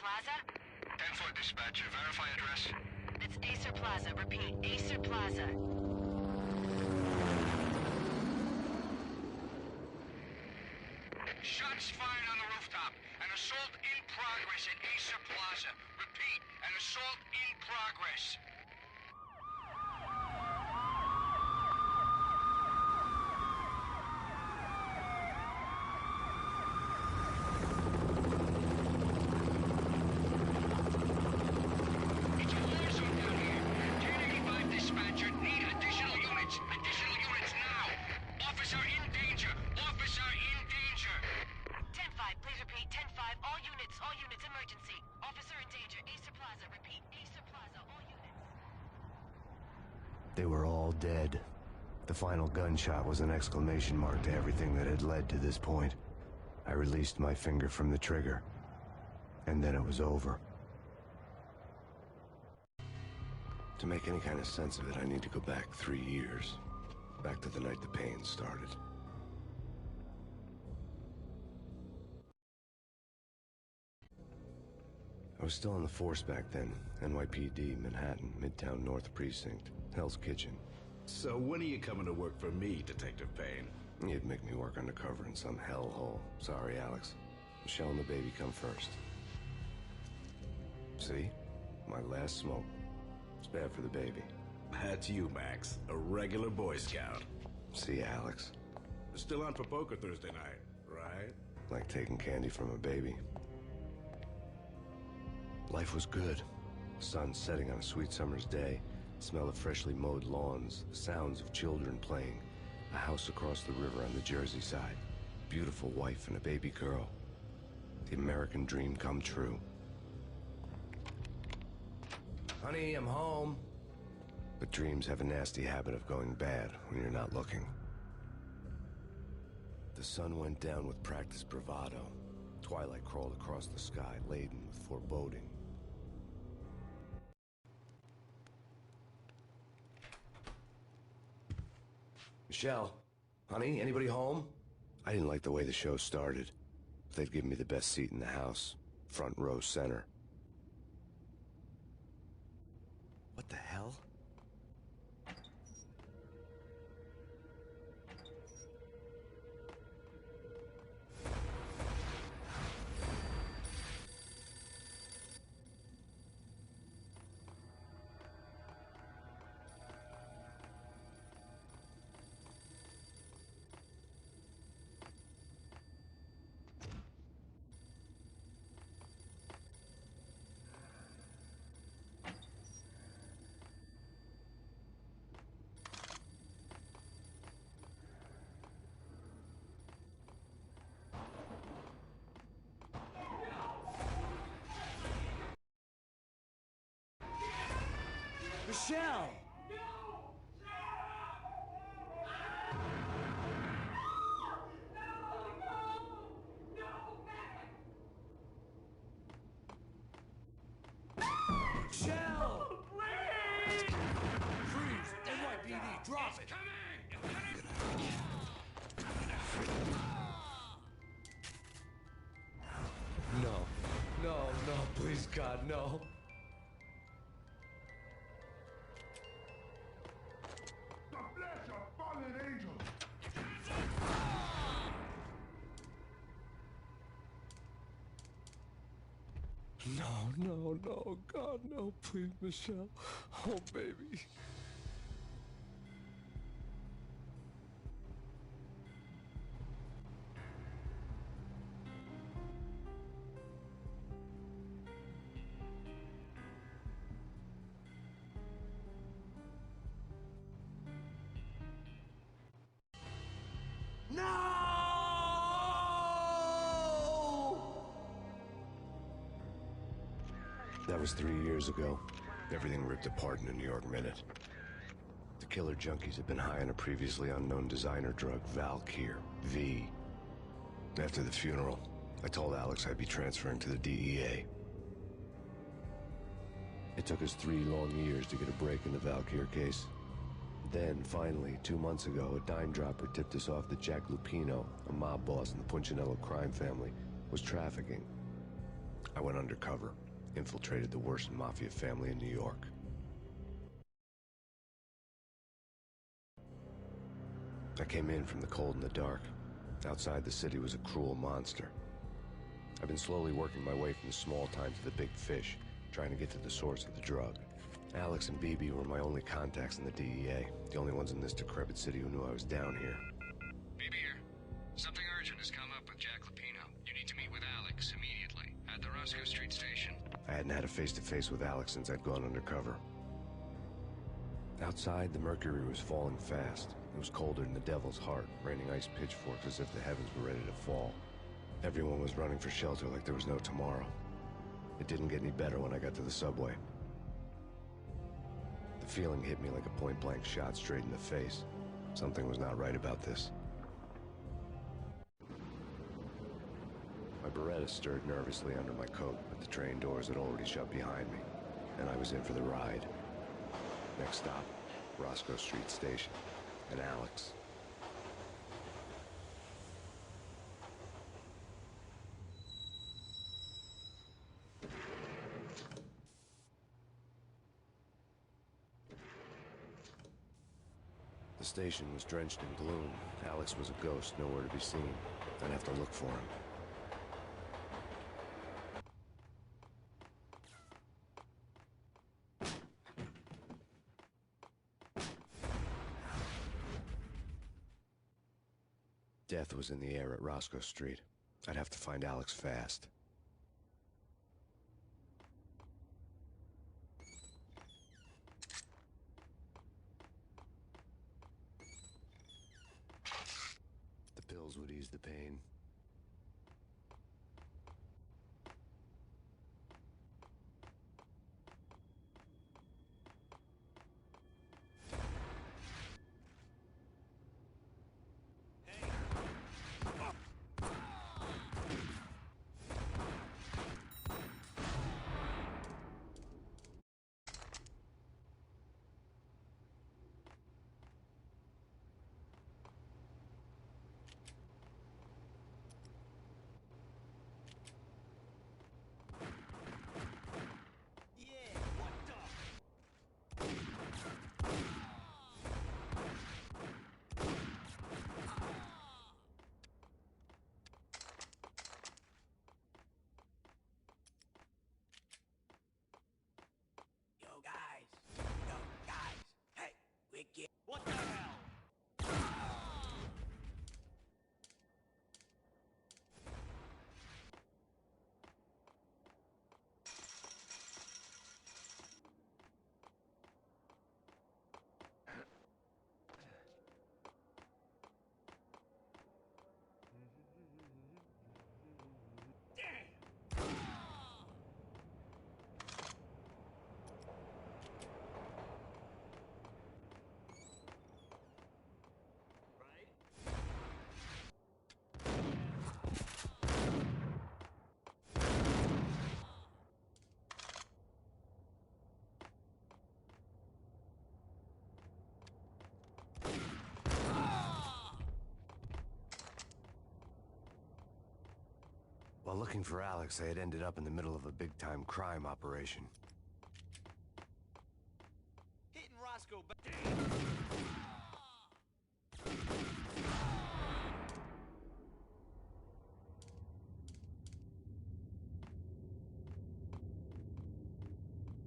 Plaza? 10-4 dispatcher. Verify address. It's Acer Plaza. Repeat, Acer Plaza. Shots fired on the rooftop. An assault in progress at Acer Plaza. Repeat, an assault in progress. It's a war zone down here. 1085 dispatcher. Need additional units. Additional units now. Officer in danger. Officer in danger. 10-5, please repeat. 10-5, all units, emergency. Officer in danger. Acer Plaza. Repeat, Acer Plaza, all units. They were all dead. The final gunshot was an exclamation mark to everything that had led to this point. I released my finger from the trigger, and then it was over. To make any kind of sense of it, I need to go back 3 years. Back to the night the pain started. I was still on the force back then. NYPD, Manhattan, Midtown North Precinct, Hell's Kitchen. So when are you coming to work for me, Detective Payne? You'd make me work undercover in some hellhole. Sorry, Alex. Michelle and the baby come first. See? My last smoke. It's bad for the baby. That's you, Max. A regular Boy Scout. See, Alex? Still on for poker Thursday night, right? Like taking candy from a baby. Life was good. Sun setting on a sweet summer's day. Smell of freshly mowed lawns. The sounds of children playing. A house across the river on the Jersey side. Beautiful wife and a baby girl. The American dream come true. Honey, I'm home. But dreams have a nasty habit of going bad when you're not looking. The sun went down with practiced bravado. Twilight crawled across the sky, laden with foreboding. Michelle, honey, anybody home? I didn't like the way the show started. They'd give me the best seat in the house, front row center. What the hell? Michelle! Michelle! Please! Freeze! NYPD, drop it! No, please, God, no. The flesh of fallen angels. No, God, no, please, Michelle. Oh, baby. That was 3 years ago. Everything ripped apart in a New York minute. The killer junkies had been high on a previously unknown designer drug, Valkyr, V. After the funeral, I told Alex I'd be transferring to the DEA. It took us 3 long years to get a break in the Valkyr case. Then, finally, 2 months ago, a dime dropper tipped us off that Jack Lupino, a mob boss in the Punchinello crime family, was trafficking. I went undercover, infiltrated the worst mafia family in New York. I came in from the cold and the dark. Outside the city was a cruel monster. I've been slowly working my way from the small time to the big fish, trying to get to the source of the drug. Alex and BB were my only contacts in the DEA, the only ones in this decrepit city who knew I was down here. BB here. Something urgent has come up with Jack Lapino. You need to meet with Alex immediately at the Roscoe Street station. I hadn't had a face-to-face with Alex since I'd gone undercover. Outside, the mercury was falling fast. It was colder than the devil's heart, raining ice pitchforks as if the heavens were ready to fall. Everyone was running for shelter like there was no tomorrow. It didn't get any better when I got to the subway. The feeling hit me like a point-blank shot straight in the face. Something was not right about this. My Beretta stirred nervously under my coat, but the train doors had already shut behind me, and I was in for the ride. Next stop, Roscoe Street Station, and Alex. The station was drenched in gloom. Alex was a ghost, nowhere to be seen. I'd have to look for him. Death was in the air at Roscoe Street. I'd have to find Alex fast. The pills would ease the pain. What the hell? While looking for Alex, I had ended up in the middle of a big-time crime operation. Hitting Roscoe back.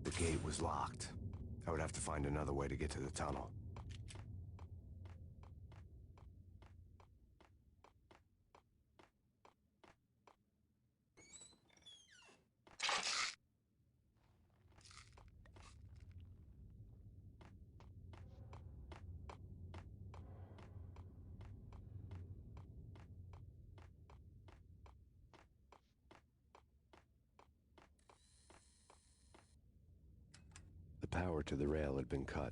The gate was locked. I would have to find another way to get to the tunnel. The power to the rail had been cut.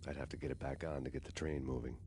I'd have to get it back on to get the train moving.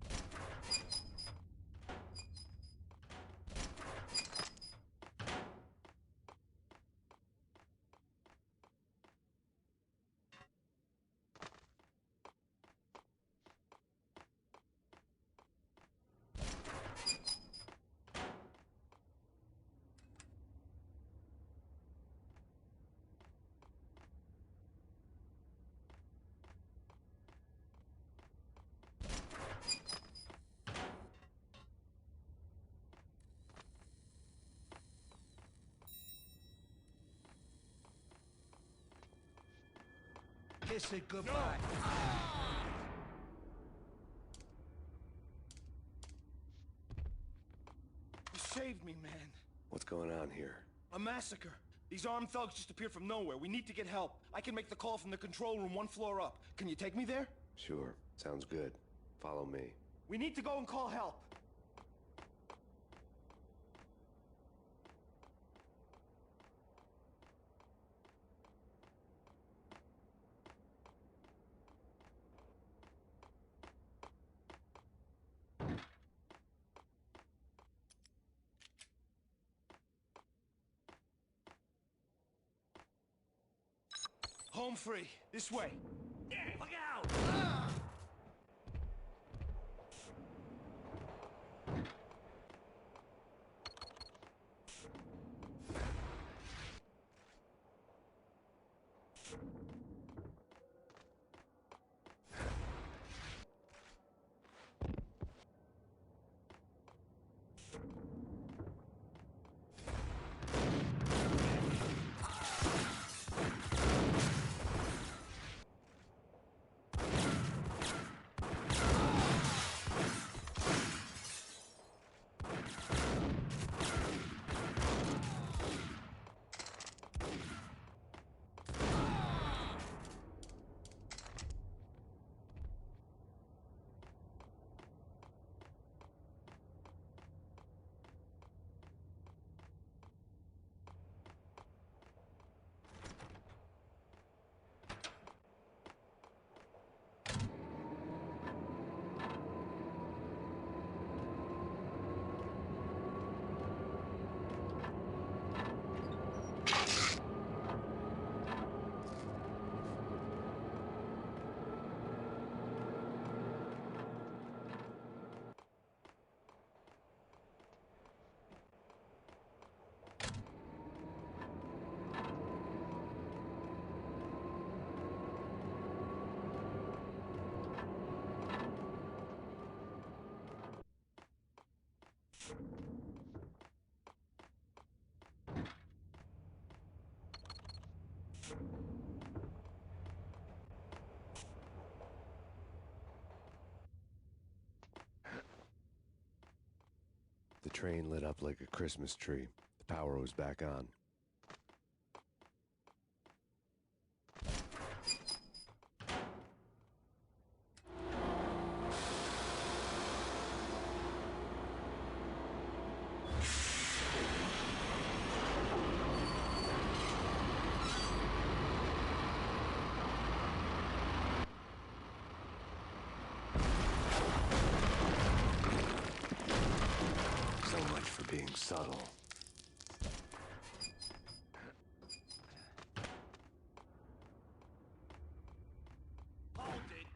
Kiss it goodbye. You saved me, man. What's going on here? A massacre. These armed thugs just appeared from nowhere. We need to get help. I can make the call from the control room 1 floor up. Can you take me there? Sure. Sounds good. Follow me. We need to go and call help. Home free. This way. Look out! The train lit up like a Christmas tree. The power was back on. Being subtle. Hold it.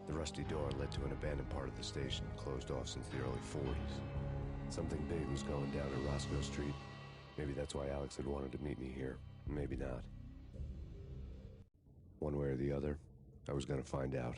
The rusty door led to an abandoned part of the station, closed off since the early 40s. Something big was going down at Roscoe Street. Maybe that's why Alex had wanted to meet me here. Maybe not. One way or the other, I was gonna find out.